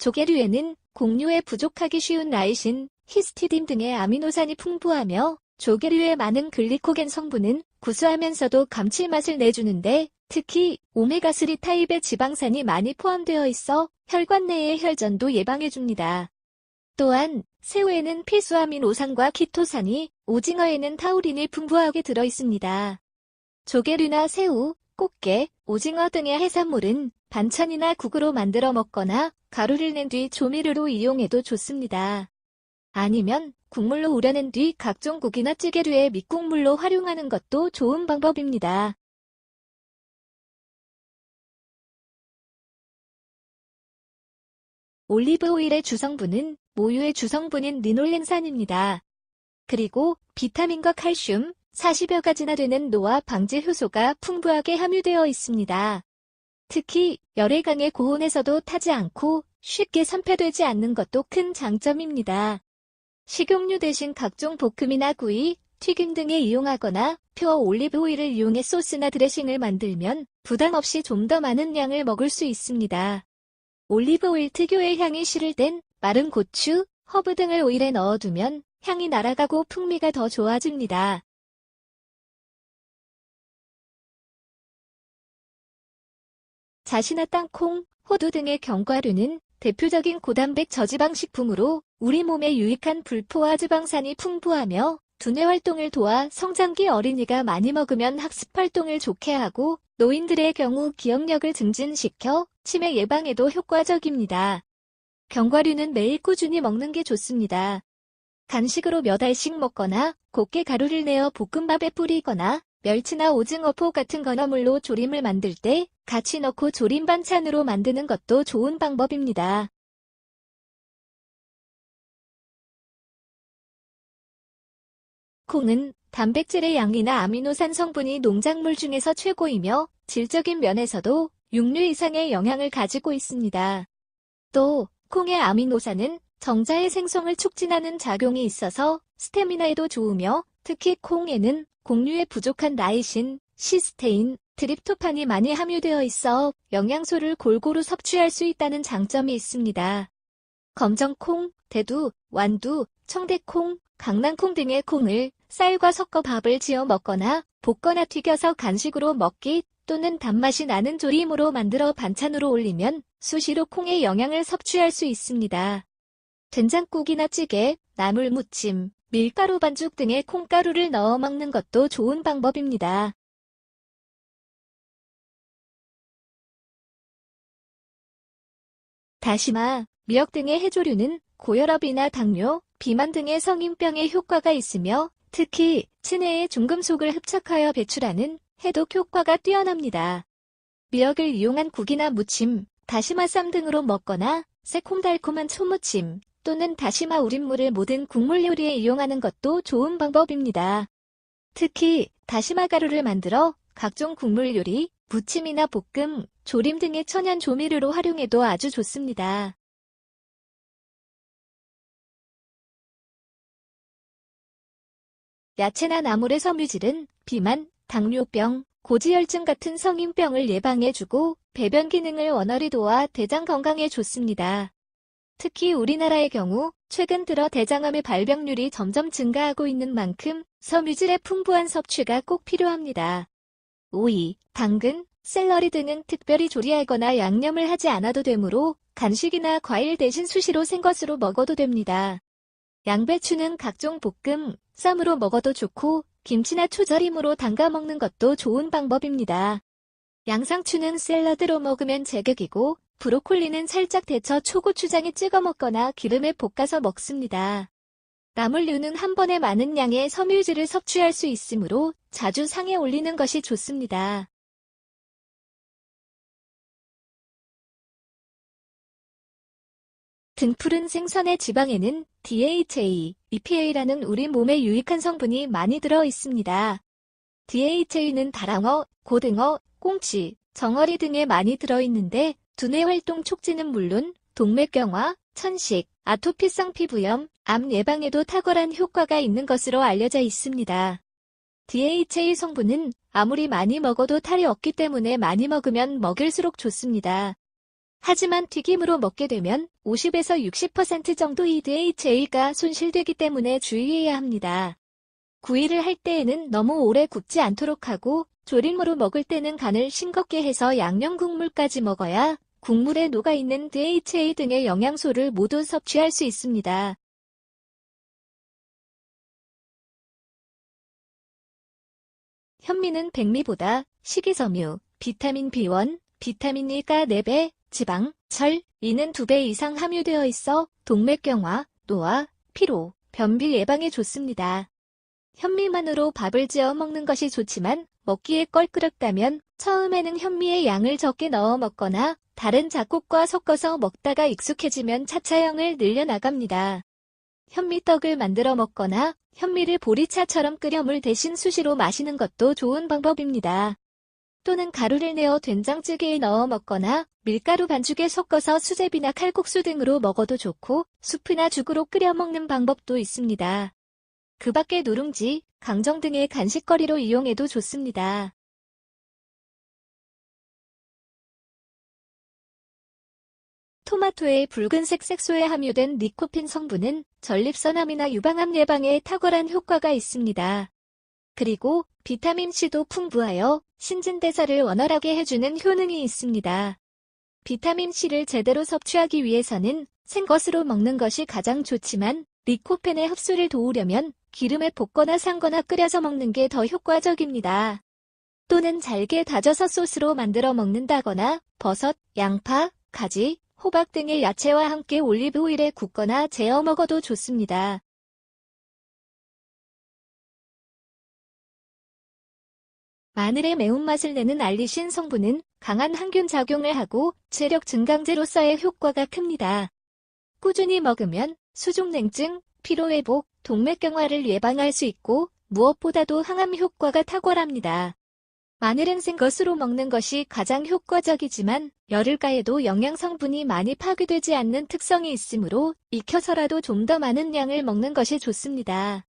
조개류에는 곡류에 부족하기 쉬운 라이신, 히스티딘 등의 아미노산이 풍부하며 조개류의 많은 글리코겐 성분은 구수하면서도 감칠맛을 내주는데 특히 오메가3 타입의 지방산이 많이 포함되어 있어 혈관 내의 혈전도 예방해줍니다. 또한 새우에는 필수 아미노산과 키토산이, 오징어에는 타우린이 풍부하게 들어있습니다. 조개류나 새우, 꽃게, 오징어 등의 해산물은 반찬이나 국으로 만들어 먹거나 가루를 낸 뒤 조미료로 이용해도 좋습니다. 아니면 국물로 우려낸 뒤 각종 국이나 찌개류의 밑국물로 활용하는 것도 좋은 방법입니다. 올리브 오일의 주성분은 모유의 주성분인 리놀렌산입니다. 그리고 비타민과 칼슘, 40여 가지나 되는 노화 방지 효소가 풍부하게 함유되어 있습니다. 특히 열에 강해 고온에서도 타지 않고 쉽게 산패되지 않는 것도 큰 장점입니다. 식용유 대신 각종 볶음이나 구이, 튀김 등에 이용하거나 퓨어 올리브 오일을 이용해 소스나 드레싱을 만들면 부담 없이 좀 더 많은 양을 먹을 수 있습니다. 올리브 오일 특유의 향이 실을 땐 마른 고추, 허브 등을 오일에 넣어두면 향이 날아가고 풍미가 더 좋아집니다. 잣이나 땅콩, 호두 등의 견과류는 대표적인 고단백 저지방 식품으로 우리 몸에 유익한 불포화 지방산이 풍부하며 두뇌 활동을 도와 성장기 어린이가 많이 먹으면 학습 활동을 좋게 하고 노인들의 경우 기억력을 증진시켜 치매 예방에도 효과적입니다. 견과류는 매일 꾸준히 먹는 게 좋습니다. 간식으로 몇 알씩 먹거나 곱게 가루를 내어 볶음밥에 뿌리거나 멸치나 오징어포 같은 건어물로 조림을 만들 때 같이 넣고 조림 반찬으로 만드는 것도 좋은 방법입니다. 콩은 단백질의 양이나 아미노산 성분이 농작물 중에서 최고이며 질적인 면에서도 육류 이상의 영향을 가지고 있습니다. 또 콩의 아미노산은 정자의 생성을 촉진하는 작용이 있어서 스태미나에도 좋으며 특히 콩에는 곡류에 부족한 라이신, 시스테인, 트립토판이 많이 함유되어 있어 영양소를 골고루 섭취할 수 있다는 장점이 있습니다. 검정콩, 대두, 완두, 청대콩, 강낭콩 등의 콩을 쌀과 섞어 밥을 지어 먹거나 볶거나 튀겨서 간식으로 먹기 또는 단맛이 나는 조림으로 만들어 반찬으로 올리면 수시로 콩의 영양을 섭취할 수 있습니다. 된장국이나 찌개, 나물무침, 밀가루 반죽 등에 콩가루를 넣어 먹는 것도 좋은 방법입니다. 다시마, 미역 등의 해조류는 고혈압이나 당뇨, 비만 등의 성인병에 효과가 있으며 특히 체내에 중금속을 흡착하여 배출하는 해독 효과가 뛰어납니다. 미역을 이용한 국이나 무침, 다시마 쌈 등으로 먹거나 새콤달콤한 초무침 또는 다시마 우린물을 모든 국물 요리에 이용하는 것도 좋은 방법입니다. 특히 다시마 가루를 만들어 각종 국물 요리, 무침이나 볶음, 조림 등의 천연 조미료로 활용해도 아주 좋습니다. 야채나 나물의 섬유질은 비만, 당뇨병, 고지혈증 같은 성인병을 예방해주고 배변 기능을 원활히 도와 대장 건강에 좋습니다. 특히 우리나라의 경우 최근 들어 대장암의 발병률이 점점 증가하고 있는 만큼 섬유질의 풍부한 섭취가 꼭 필요합니다. 오이, 당근, 샐러리 등은 특별히 조리하거나 양념을 하지 않아도 되므로 간식이나 과일 대신 수시로 생것으로 먹어도 됩니다. 양배추는 각종 볶음, 쌈으로 먹어도 좋고 김치나 초절임으로 담가 먹는 것도 좋은 방법입니다. 양상추는 샐러드로 먹으면 제격이고 브로콜리는 살짝 데쳐 초고추장에 찍어 먹거나 기름에 볶아서 먹습니다. 나물류는 한 번에 많은 양의 섬유질을 섭취할 수 있으므로 자주 상에 올리는 것이 좋습니다. 등푸른 생선의 지방에는 DHA, EPA라는 우리 몸에 유익한 성분이 많이 들어 있습니다. DHA는 다랑어, 고등어, 꽁치, 정어리 등에 많이 들어있는데 두뇌 활동 촉진은 물론 동맥경화, 천식, 아토피성 피부염, 암 예방에도 탁월한 효과가 있는 것으로 알려져 있습니다. DHA 성분은 아무리 많이 먹어도 탈이 없기 때문에 많이 먹으면 먹일수록 좋습니다. 하지만 튀김으로 먹게 되면 50에서 60% 정도의 DHA가 손실되기 때문에 주의해야 합니다. 구이를 할 때에는 너무 오래 굽지 않도록 하고 조림으로 먹을 때는 간을 싱겁게 해서 양념 국물까지 먹어야 국물에 녹아있는 DHA 등의 영양소를 모두 섭취할 수 있습니다. 현미는 백미보다 식이섬유, 비타민 B1, 비타민 E가 4배, 지방, 철, E는 2배 이상 함유되어 있어 동맥경화, 노화, 피로, 변비 예방에 좋습니다. 현미만으로 밥을 지어 먹는 것이 좋지만 먹기에 껄끄럽다면 처음에는 현미의 양을 적게 넣어 먹거나 다른 잡곡과 섞어서 먹다가 익숙해지면 차차 양을 늘려나갑니다. 현미떡을 만들어 먹거나 현미를 보리차처럼 끓여 물 대신 수시로 마시는 것도 좋은 방법입니다. 또는 가루를 내어 된장찌개에 넣어 먹거나 밀가루 반죽에 섞어서 수제비나 칼국수 등으로 먹어도 좋고 수프나 죽으로 끓여 먹는 방법도 있습니다. 그 밖에 누룽지, 강정 등의 간식거리로 이용해도 좋습니다. 토마토의 붉은색 색소에 함유된 리코핀 성분은 전립선암이나 유방암 예방에 탁월한 효과가 있습니다. 그리고 비타민C도 풍부하여 신진대사를 원활하게 해주는 효능이 있습니다. 비타민C를 제대로 섭취하기 위해서는 생것으로 먹는 것이 가장 좋지만 리코펜의 흡수를 도우려면 기름에 볶거나 삶거나 끓여서 먹는 게 더 효과적입니다. 또는 잘게 다져서 소스로 만들어 먹는다거나 버섯, 양파, 가지, 호박 등의 야채와 함께 올리브 오일에 굽거나 재워 먹어도 좋습니다. 마늘의 매운맛을 내는 알리신 성분은 강한 항균 작용을 하고 체력 증강제로서의 효과가 큽니다. 꾸준히 먹으면 수족냉증, 피로회복, 동맥경화를 예방할 수 있고 무엇보다도 항암 효과가 탁월합니다. 마늘은 생것으로 먹는 것이 가장 효과적이지만 열흘가에도 영양 성분이 많이 파괴되지 않는 특성이 있으므로 익혀서라도 좀 더 많은 양을 먹는 것이 좋습니다.